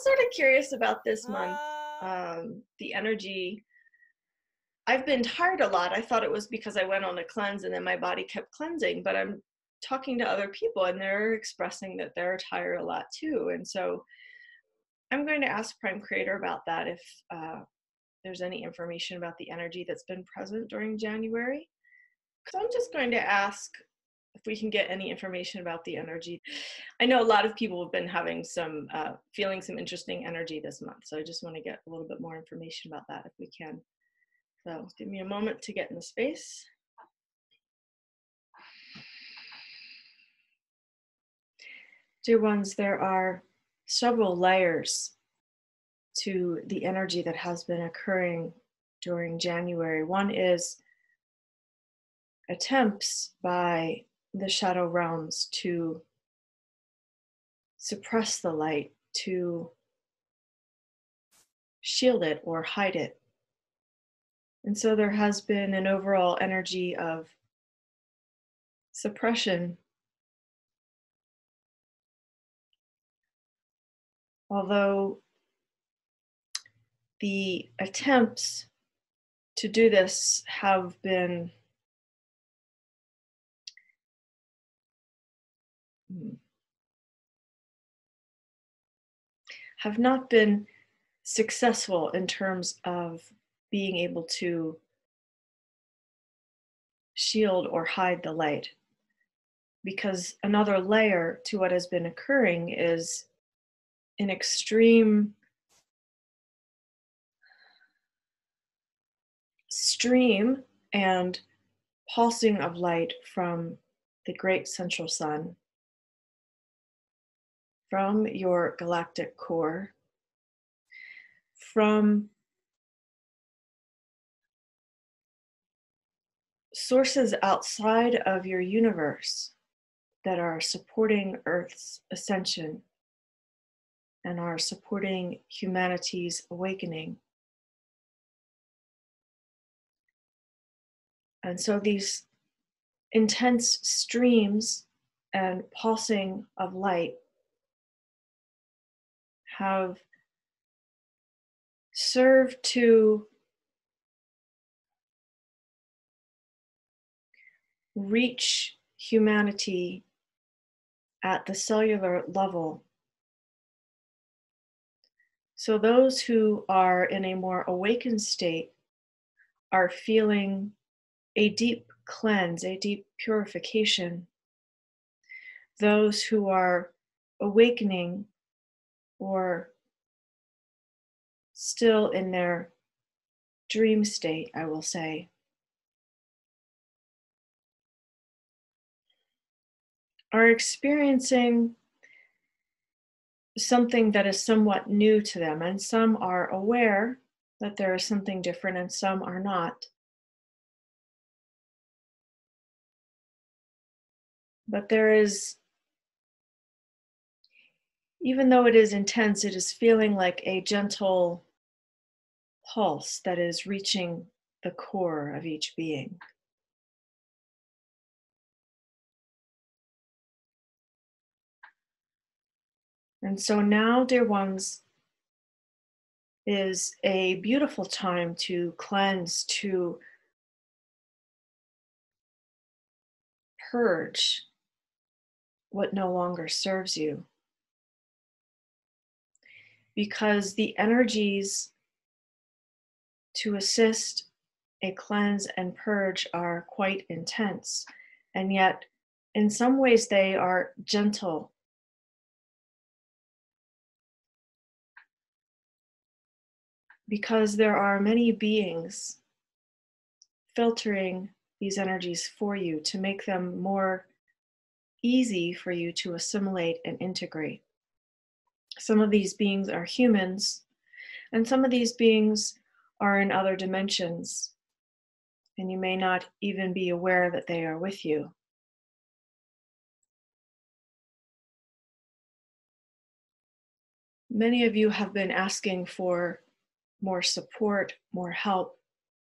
sort of curious about this month. The energy. I've been tired a lot. I thought it was because I went on a cleanse and then my body kept cleansing, but I'm talking to other people and they're expressing that they're tired a lot too. And so I'm going to ask Prime Creator about that if there's any information about the energy that's been present during January. So I'm just going to ask if we can get any information about the energy. I know a lot of people have been having some, feeling some interesting energy this month. So I just want to get a little bit more information about that if we can. So give me a moment to get in the space. Dear ones, there are several layers to the energy that has been occurring during January. One is attempts by the shadow realms to suppress the light, to shield it or hide it. And so there has been an overall energy of suppression. Although the attempts to do this have not been successful in terms of being able to shield or hide the light. Because another layer to what has been occurring is an extreme stream and pulsing of light from the great central sun, from your galactic core, from sources outside of your universe that are supporting Earth's ascension and are supporting humanity's awakening. And so these intense streams and pulsing of light have served to reach humanity at the cellular level. So those who are in a more awakened state are feeling a deep cleanse, a deep purification. Those who are awakening or still in their dream state, I will say, are experiencing something that is somewhat new to them, and some are aware that there is something different and some are not. But there is, even though it is intense, it is feeling like a gentle pulse that is reaching the core of each being. And so now, dear ones, is a beautiful time to cleanse, to purge what no longer serves you. Because the energies to assist a cleanse and purge are quite intense, and yet in some ways they are gentle. Because there are many beings filtering these energies for you to make them more easy for you to assimilate and integrate. Some of these beings are humans, and some of these beings are in other dimensions, and you may not even be aware that they are with you. Many of you have been asking for more support, more help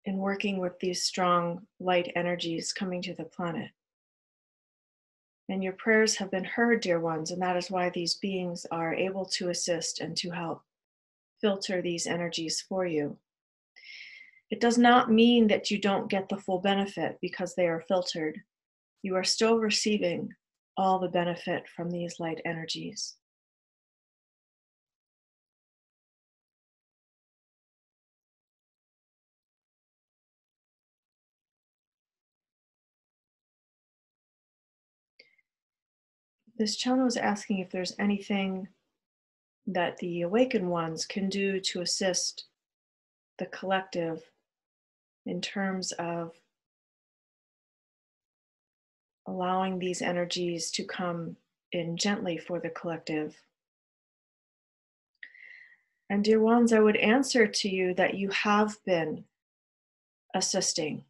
in working with these strong light energies coming to the planet. And your prayers have been heard, dear ones, and that is why these beings are able to assist and to help filter these energies for you. It does not mean that you don't get the full benefit because they are filtered. You are still receiving all the benefit from these light energies. This channel is asking if there's anything that the awakened ones can do to assist the collective in terms of allowing these energies to come in gently for the collective. And dear ones, I would answer to you that you have been assisting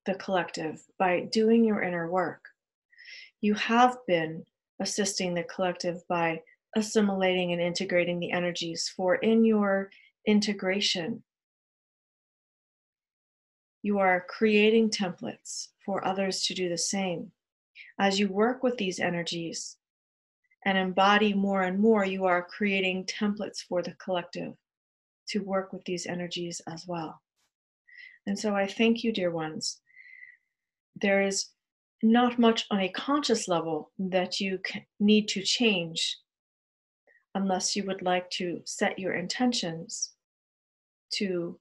the collective by doing your inner work. You have been assisting the collective by assimilating and integrating the energies, for in your integration, you are creating templates for others to do the same. As you work with these energies and embody more and more, you are creating templates for the collective to work with these energies as well. And so I thank you, dear ones. There is not much on a conscious level that you need to change unless you would like to set your intentions to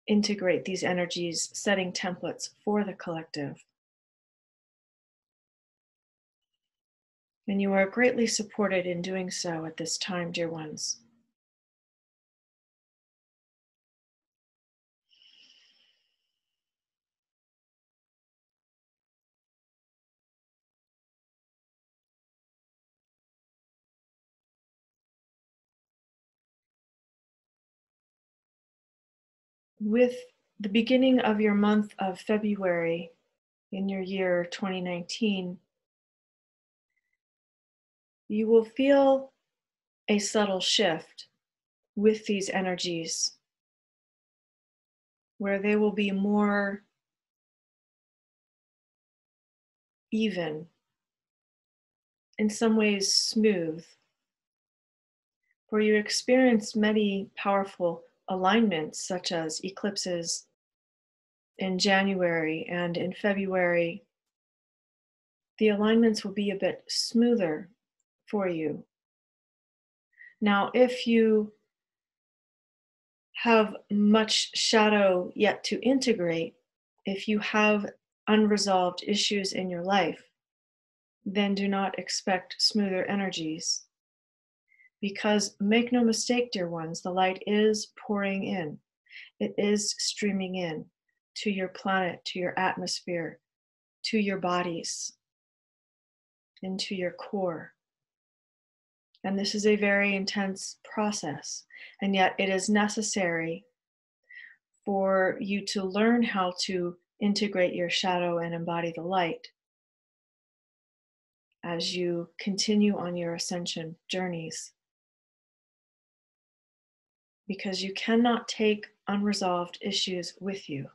integrate these energies, setting templates for the collective. And you are greatly supported in doing so at this time, dear ones. With the beginning of your month of February in your year 2019, you will feel a subtle shift with these energies where they will be more even, in some ways smooth. For you experience many powerful alignments, such as eclipses in January and in February. The alignments will be a bit smoother for you. Now, if you have much shadow yet to integrate, if you have unresolved issues in your life, then do not expect smoother energies. Because make no mistake, dear ones, the light is pouring in. It is streaming in to your planet, to your atmosphere, to your bodies, into your core. And this is a very intense process, and yet it is necessary for you to learn how to integrate your shadow and embody the light as you continue on your ascension journeys. Because you cannot take unresolved issues with you.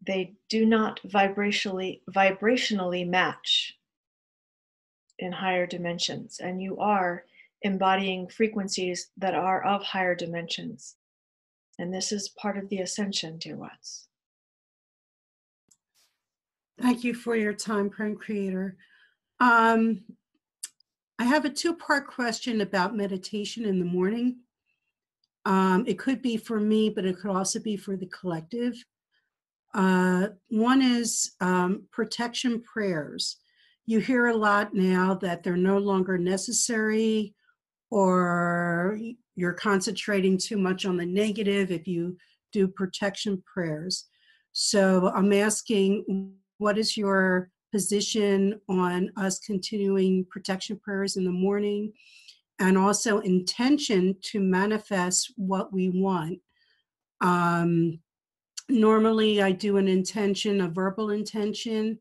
They do not vibrationally match in higher dimensions, and you are embodying frequencies that are of higher dimensions. And this is part of the ascension, dear ones. Thank you for your time, Prime Creator. I have a two-part question about meditation in the morning. It could be for me, but it could also be for the collective. One is protection prayers. You hear a lot now that they're no longer necessary, or you're concentrating too much on the negative if you do protection prayers. So I'm asking, what is your position on us continuing protection prayers in the morning, and also intention to manifest what we want? Normally I do an intention, a verbal intention,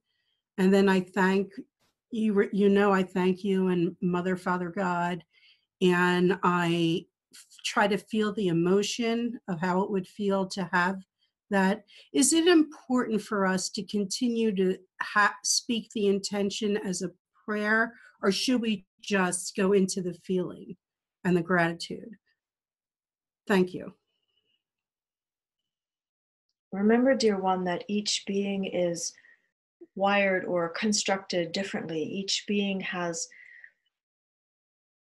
and then I thank you, I thank you and Mother, Father, God, and I try to feel the emotion of how it would feel to have that is it important for us to continue to speak the intention as a prayer, or should we just go into the feeling and the gratitude? Thank you. Remember, dear one, that each being is wired or constructed differently. Each being has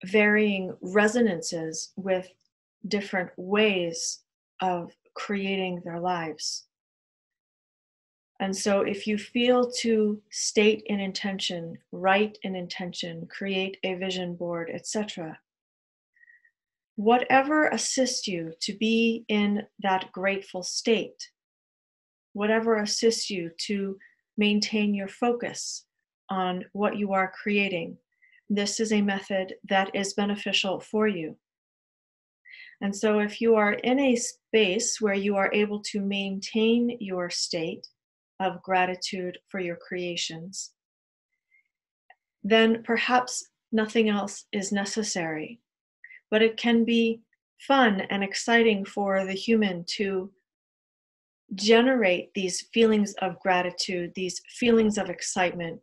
varying resonances with different ways of creating their lives. And so if you feel to state an intention, write an intention, create a vision board, etc., whatever assists you to be in that grateful state, whatever assists you to maintain your focus on what you are creating, this is a method that is beneficial for you. And so if you are in a space where you are able to maintain your state of gratitude for your creations, then perhaps nothing else is necessary. But it can be fun and exciting for the human to generate these feelings of gratitude, these feelings of excitement,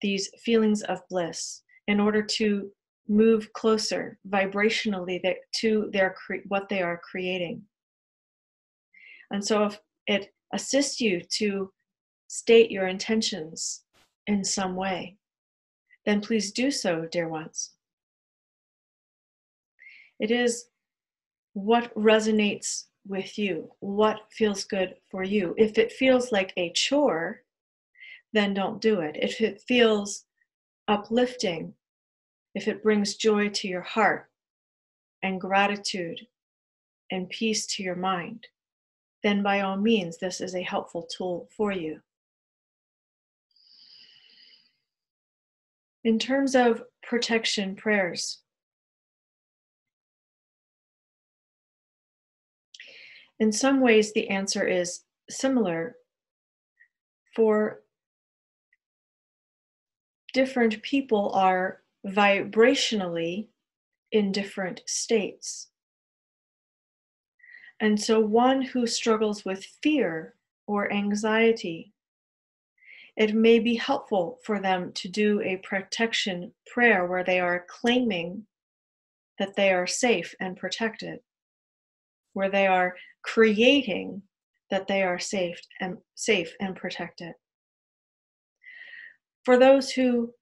these feelings of bliss, in order to move closer vibrationally to what they are creating. And so if it assists you to state your intentions in some way, then please do so, dear ones. It is what resonates with you, what feels good for you. If it feels like a chore, then don't do it. If it feels uplifting, if it brings joy to your heart and gratitude and peace to your mind, then by all means, this is a helpful tool for you. In terms of protection prayers, in some ways, the answer is similar. For different people are vibrationally in different states. And so one who struggles with fear or anxiety, it may be helpful for them to do a protection prayer where they are claiming that they are safe and protected, where they are creating that they are safe and protected. For those who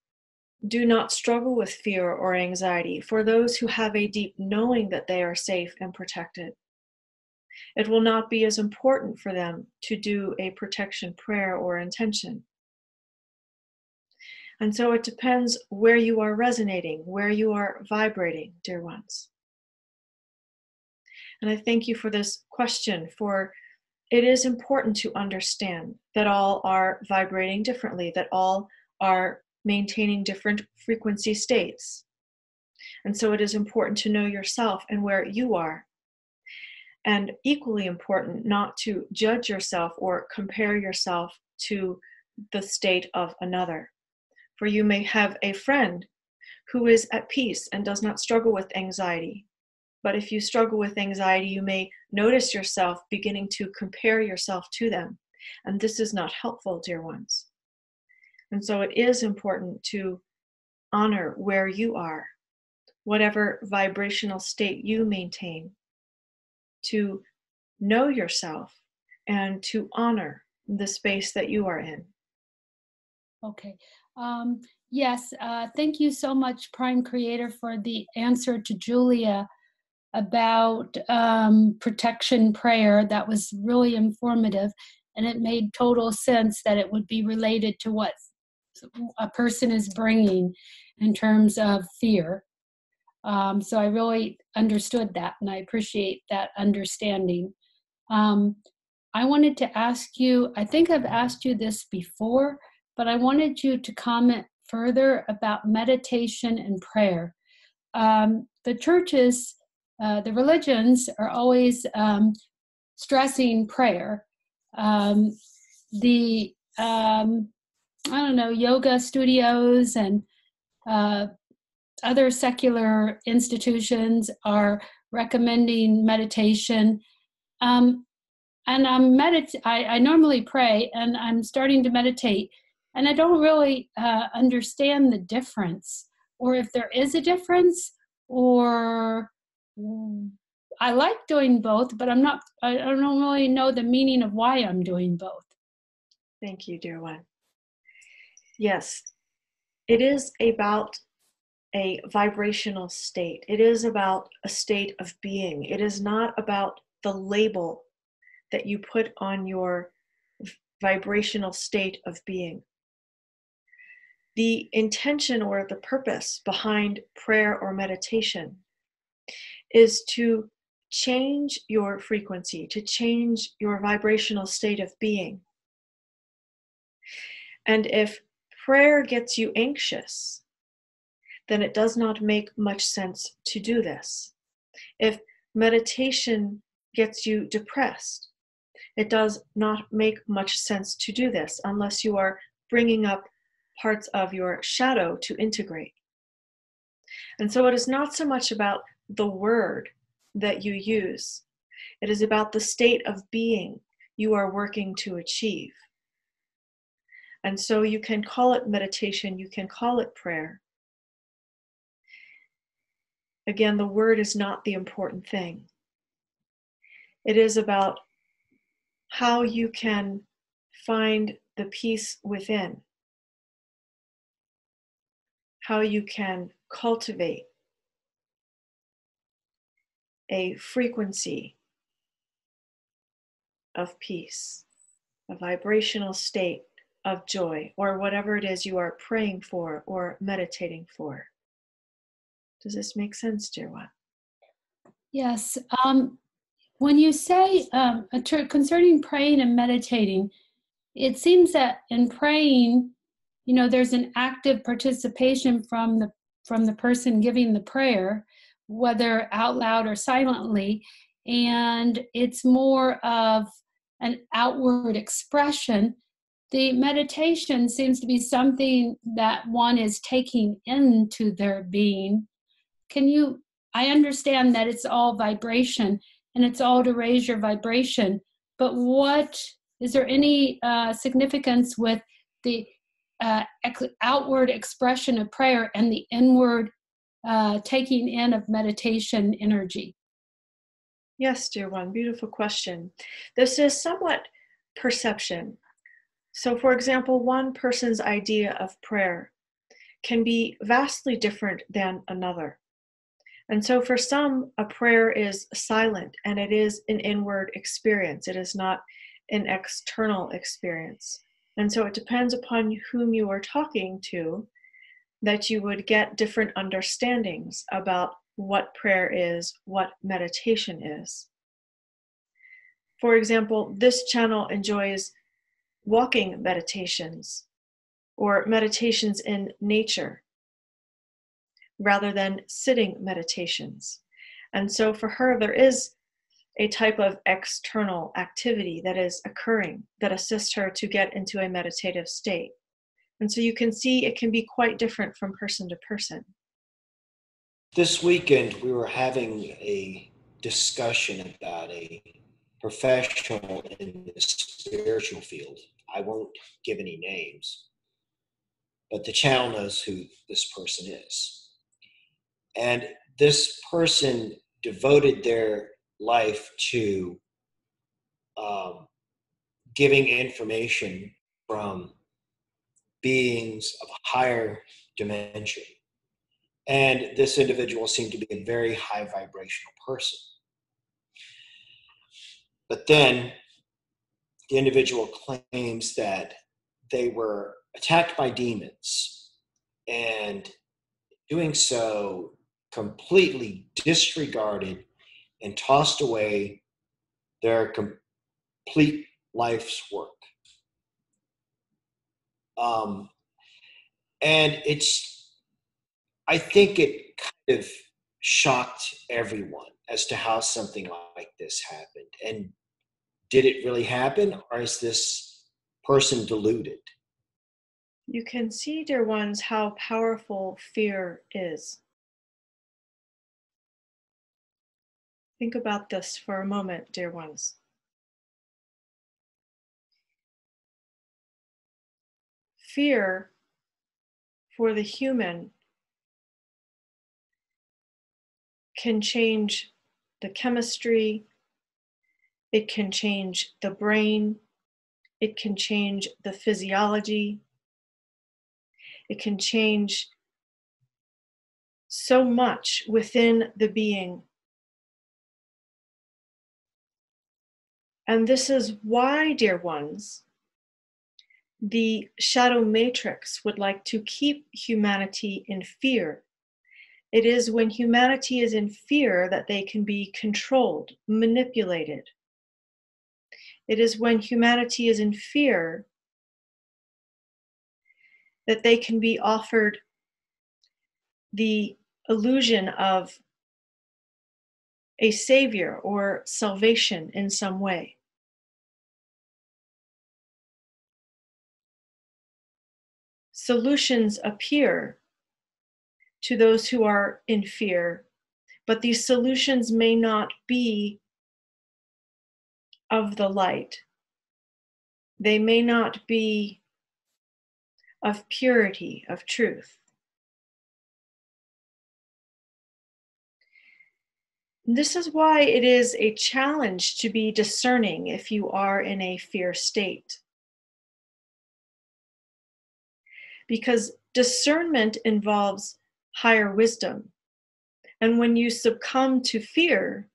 do not struggle with fear or anxiety, for those who have a deep knowing that they are safe and protected, it will not be as important for them to do a protection prayer or intention. And so it depends where you are resonating, where you are vibrating, dear ones. And I thank you for this question, for it is important to understand that all are vibrating differently, that all are maintaining different frequency states. And so it is important to know yourself and where you are. And equally important, not to judge yourself or compare yourself to the state of another. For you may have a friend who is at peace and does not struggle with anxiety. But if you struggle with anxiety, you may notice yourself beginning to compare yourself to them. And this is not helpful, dear ones. And so it is important to honor where you are, whatever vibrational state you maintain, to know yourself and to honor the space that you are in. Okay. Yes, thank you so much, Prime Creator, for the answer to Julia about protection prayer. That was really informative, and it made total sense that it would be related to what a person is bringing in terms of fear. So I really understood that, and I appreciate that understanding. I wanted to ask you, I think I've asked you this before, but I wanted you to comment further about meditation and prayer. The churches, the religions are always stressing prayer. Yoga studios and other secular institutions are recommending meditation. and I normally pray, and I'm starting to meditate, and I don't really understand the difference, or if there is a difference, or I like doing both, but I don't really know the meaning of why I'm doing both. Thank you, dear one. Yes, it is about a vibrational state. It is about a state of being. It is not about the label that you put on your vibrational state of being. The intention or the purpose behind prayer or meditation is to change your frequency, to change your vibrational state of being. And if prayer gets you anxious, then it does not make much sense to do this. If meditation gets you depressed, it does not make much sense to do this unless you are bringing up parts of your shadow to integrate. And so it is not so much about the word that you use. It is about the state of being you are working to achieve. And so you can call it meditation, you can call it prayer. Again, the word is not the important thing. It is about how you can find the peace within, how you can cultivate a frequency of peace, a vibrational state of joy, or whatever it is you are praying for or meditating for. Does this make sense, dear one? Yes. When you say concerning praying and meditating, it seems that in praying, there's an active participation from the person giving the prayer, whether out loud or silently, and it's more of an outward expression. The meditation seems to be something that one is taking into their being. I understand that it's all vibration and it's all to raise your vibration, but is there any significance with the outward expression of prayer and the inward taking in of meditation energy? Yes, dear one, beautiful question. This is somewhat perception. So, for example, one person's idea of prayer can be vastly different than another. And so for some, a prayer is silent and it is an inward experience. It is not an external experience. And so it depends upon whom you are talking to that you would get different understandings about what prayer is, what meditation is. For example, this channel enjoys walking meditations or meditations in nature rather than sitting meditations. And so for her, there is a type of external activity that is occurring that assists her to get into a meditative state. And so you can see it can be quite different from person to person. This weekend, we were having a discussion about a professional in the spiritual field. I won't give any names, but the channel knows who this person is. And this person devoted their life to giving information from beings of a higher dimension. And this individual seemed to be a very high vibrational person. But then the individual claims that they were attacked by demons, and doing so completely disregarded and tossed away their complete life's work. And I think it kind of shocked everyone as to how something like this happened. And did it really happen, or is this person deluded? You can see, dear ones, how powerful fear is. Think about this for a moment, dear ones. fear for the human can change the chemistry, it can change the brain, it can change the physiology, it can change so much within the being. And this is why, dear ones, the shadow matrix would like to keep humanity in fear. It is when humanity is in fear that they can be controlled, manipulated. It is when humanity is in fear that they can be offered the illusion of a savior or salvation in some way. Solutions appear to those who are in fear, but these solutions may not be of the light. They may not be of purity, of truth. This is why it is a challenge to be discerning if you are in a fear state. Because discernment involves higher wisdom. And when you succumb to fear,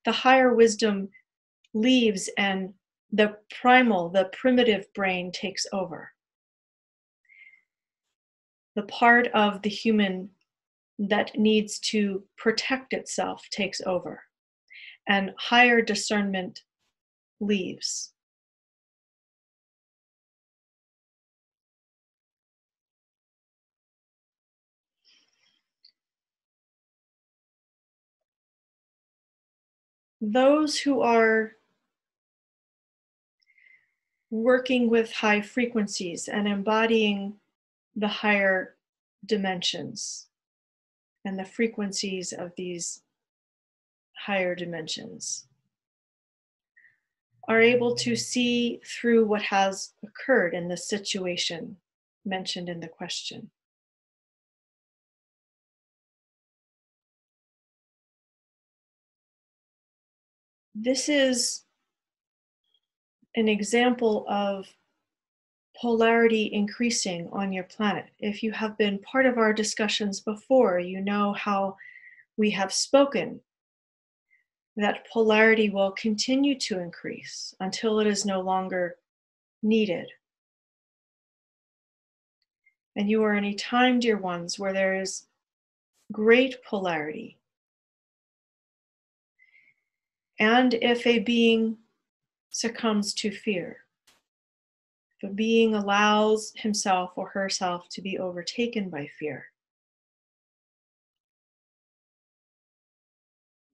the higher wisdom leaves and the primal, the primitive brain takes over. The part of the human that needs to protect itself takes over, and higher discernment leaves. Those who are working with high frequencies and embodying the higher dimensions and the frequencies of these higher dimensions are able to see through what has occurred in the situation mentioned in the question. This is an example of polarity increasing on your planet. If you have been part of our discussions before, you know how we have spoken that polarity will continue to increase until it is no longer needed. And you are in a time, dear ones, where there is great polarity. And if a being succumbs to fear, if a being allows himself or herself to be overtaken by fear,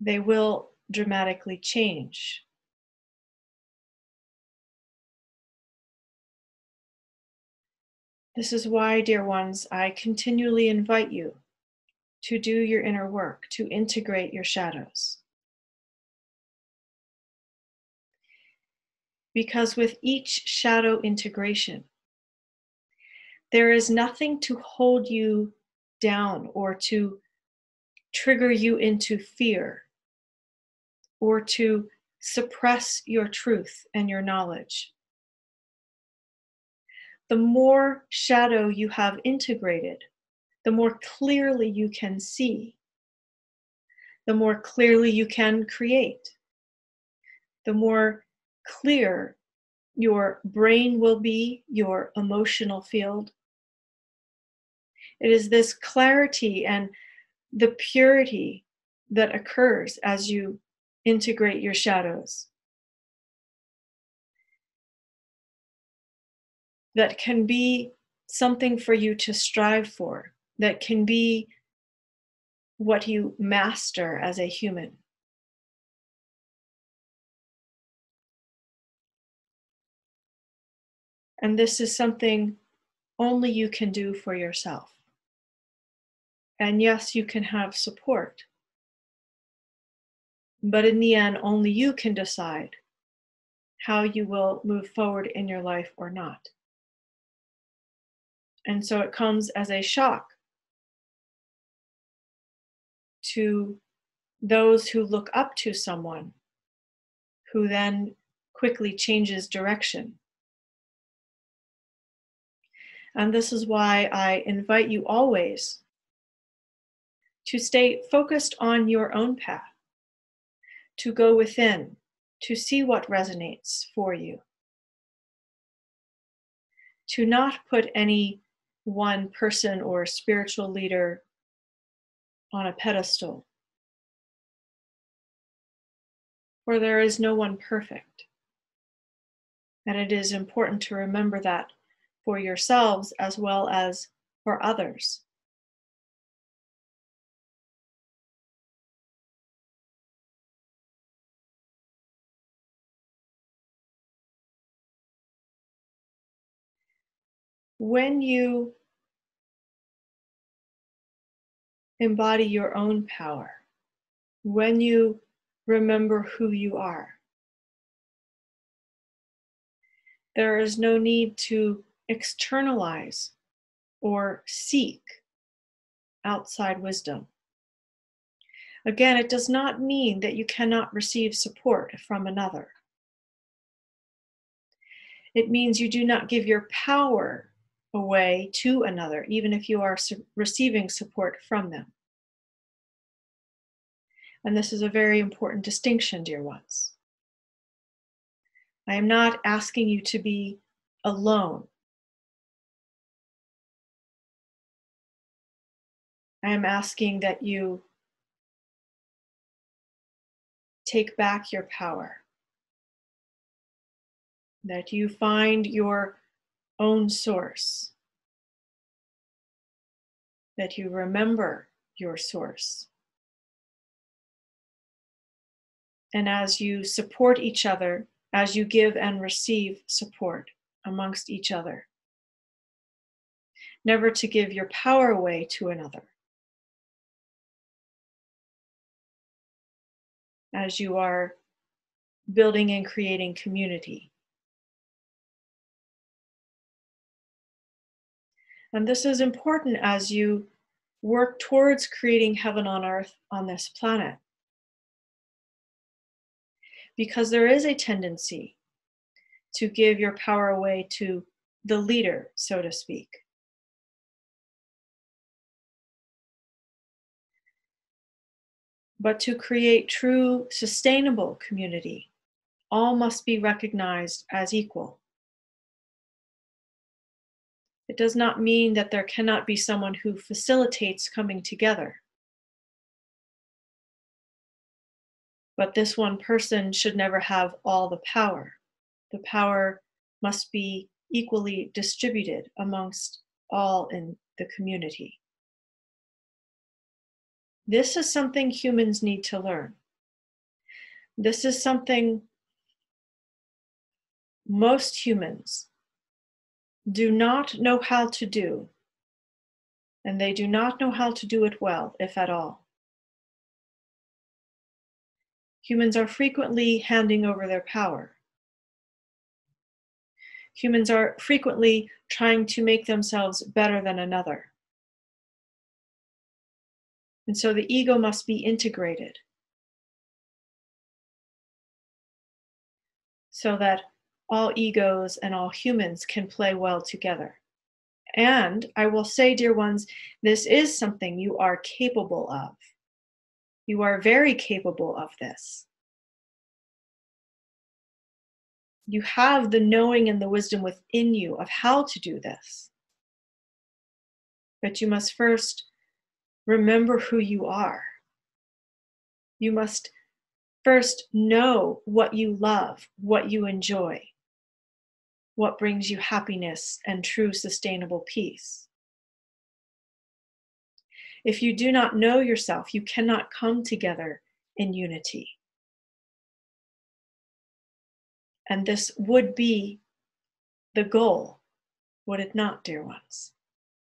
they will dramatically change. This is why, dear ones, I continually invite you to do your inner work, to integrate your shadows. Because with each shadow integration, there is nothing to hold you down or to trigger you into fear or to suppress your truth and your knowledge. The more shadow you have integrated, the more clearly you can see, the more clearly you can create, the more clear your brain will be, your emotional field. It is this clarity and the purity that occurs as you integrate your shadows that can be something for you to strive for, that can be what you master as a human. And this is something only you can do for yourself. And yes, you can have support, but in the end, only you can decide how you will move forward in your life or not. And so it comes as a shock to those who look up to someone who then quickly changes direction. And this is why I invite you always to stay focused on your own path, to go within, to see what resonates for you, to not put any one person or spiritual leader on a pedestal, for there is no one perfect. And it is important to remember that for yourselves as well as for others. When you embody your own power, when you remember who you are, there is no need to externalize or seek outside wisdom. Again, it does not mean that you cannot receive support from another. It means you do not give your power away to another, even if you are receiving support from them. And this is a very important distinction, dear ones. I am not asking you to be alone. I am asking that you take back your power, that you find your own source, that you remember your source. And as you support each other, as you give and receive support amongst each other, never to give your power away to another. As you are building and creating community. And this is important as you work towards creating heaven on earth on this planet. Because there is a tendency to give your power away to the leader, so to speak. But to create true, sustainable community, all must be recognized as equal. It does not mean that there cannot be someone who facilitates coming together. But this one person should never have all the power. The power must be equally distributed amongst all in the community. This is something humans need to learn. This is something most humans do not know how to do, and they do not know how to do it well, if at all. Humans are frequently handing over their power. Humans are frequently trying to make themselves better than another. And so the ego must be integrated so that all egos and all humans can play well together. And I will say, dear ones, this is something you are capable of. You are very capable of this. You have the knowing and the wisdom within you of how to do this. But you must first remember who you are. You must first know what you love, what you enjoy, what brings you happiness and true sustainable peace. If you do not know yourself, you cannot come together in unity. And this would be the goal, would it not, dear ones?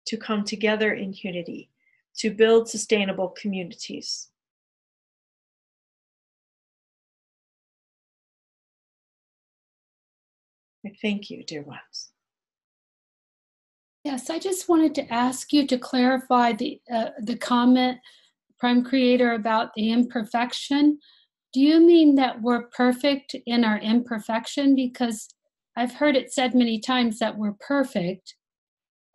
To come together in unity, to build sustainable communities. I thank you, dear ones. Yes, I just wanted to ask you to clarify the comment, Prime Creator, about the imperfection. Do you mean that we're perfect in our imperfection? Because I've heard it said many times that we're perfect,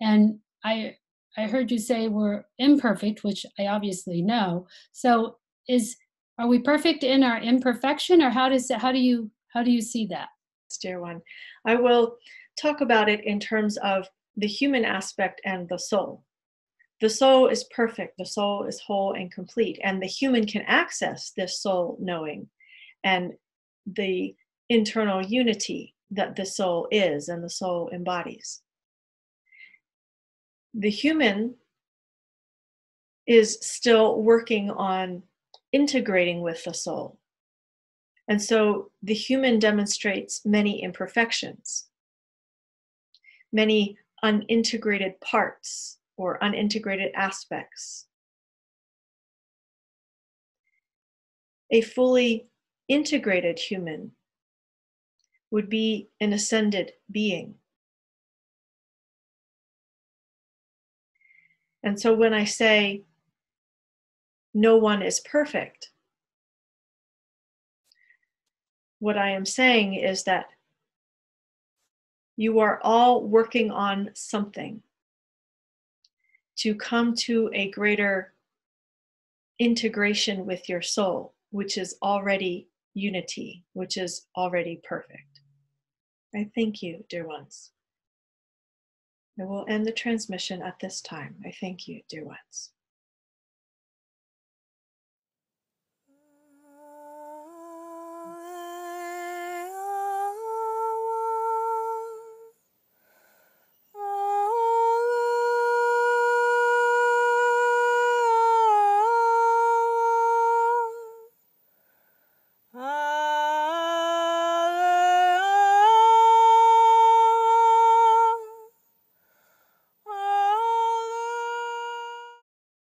and I heard you say we're imperfect, which I obviously know. So are we perfect in our imperfection, or how do you see that? Dear one, I will talk about it in terms of the human aspect and the soul. The soul is perfect, the soul is whole and complete, and the human can access this soul knowing and the internal unity that the soul is and the soul embodies. The human is still working on integrating with the soul. And so the human demonstrates many imperfections, many unintegrated parts or unintegrated aspects. A fully integrated human would be an ascended being. And so when I say no one is perfect, what I am saying is that you are all working on something to come to a greater integration with your soul, which is already unity, which is already perfect. I thank you, dear ones. I will end the transmission at this time. I thank you, dear ones.